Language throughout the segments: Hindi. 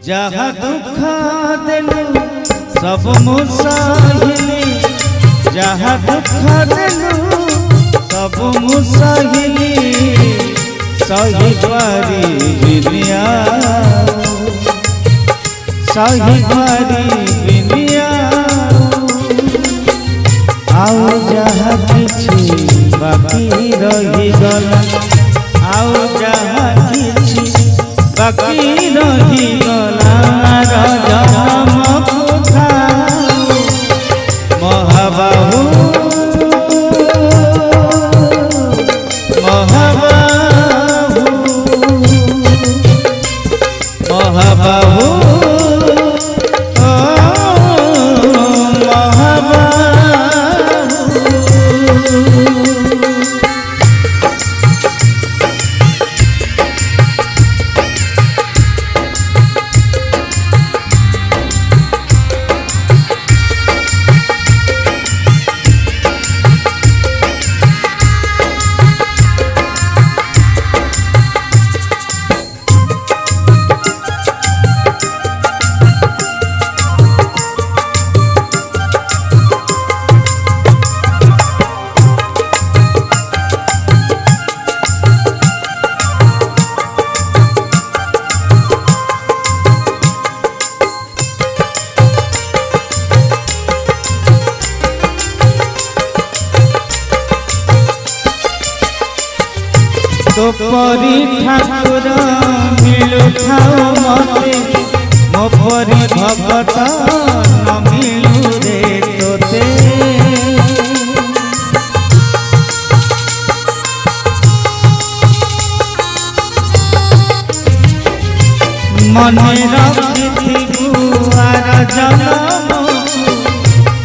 जहा दुख देलु सब मुसाहिली जहा दुख देलु सब मुसाहिली सही पारी बिनिया सही पारी बिनिया आओ जहा किछि बाकी रही गला आओ जहा किछि बाकी रही गला जन्म कोथा महाबाहु महाबाहु महाबाहु तो परी ठाकुर मिलु थाओ मते मो परी भगत न मिलु रे तोते मने रखिथि गुआर जनम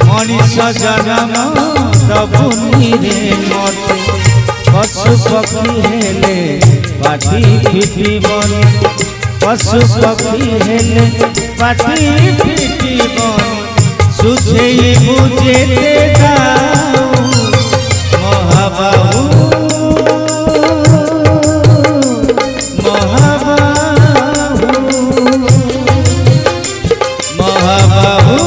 मनीष जनम दबुनी रे मते पशु पक्षी हेले पाटी फिटिबन पशु पक्षी हेले पाटी फिटिबन सुझेई बुझेते जाओ महाबाहु महाबाहु महाबाहु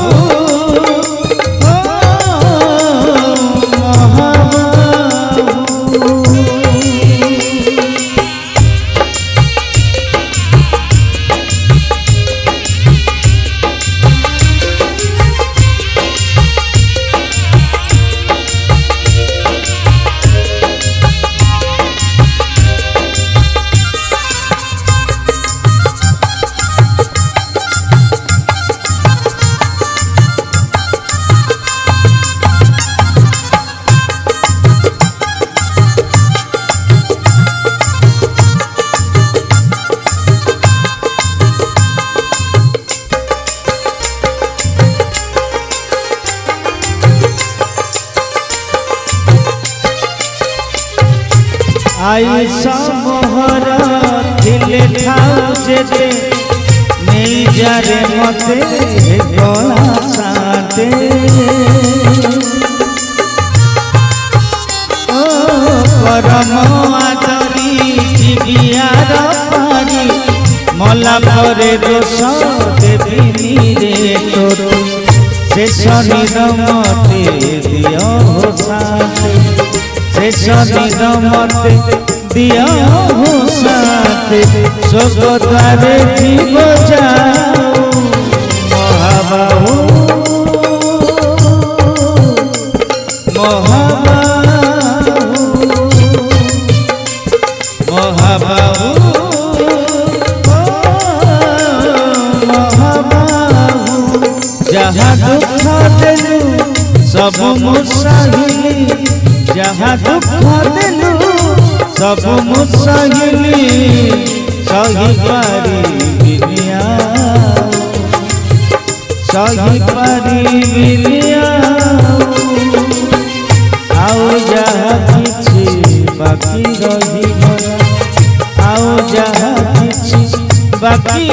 आई समोहर थिले थाउ जेते नहीं जारे मते गला साते ओ परम आदरी जीवियार पारी मला परे दोष देविनी रे तोर शेष निरमते दियो साथे शेष निरमते दिया हो साथे स्वर्गद्वारे जीव जाओ महाबाहु महाबाहु महाबाहु महाबाहु जहाँ दुख देलु सब मुसाहिली जहाँ दुख देलु सब मुसाहिली सही पारी बिनिया सही पारी बिनिया आओ जहाँ किछि बाकी रही गला आओ जहाँ किछि बाकी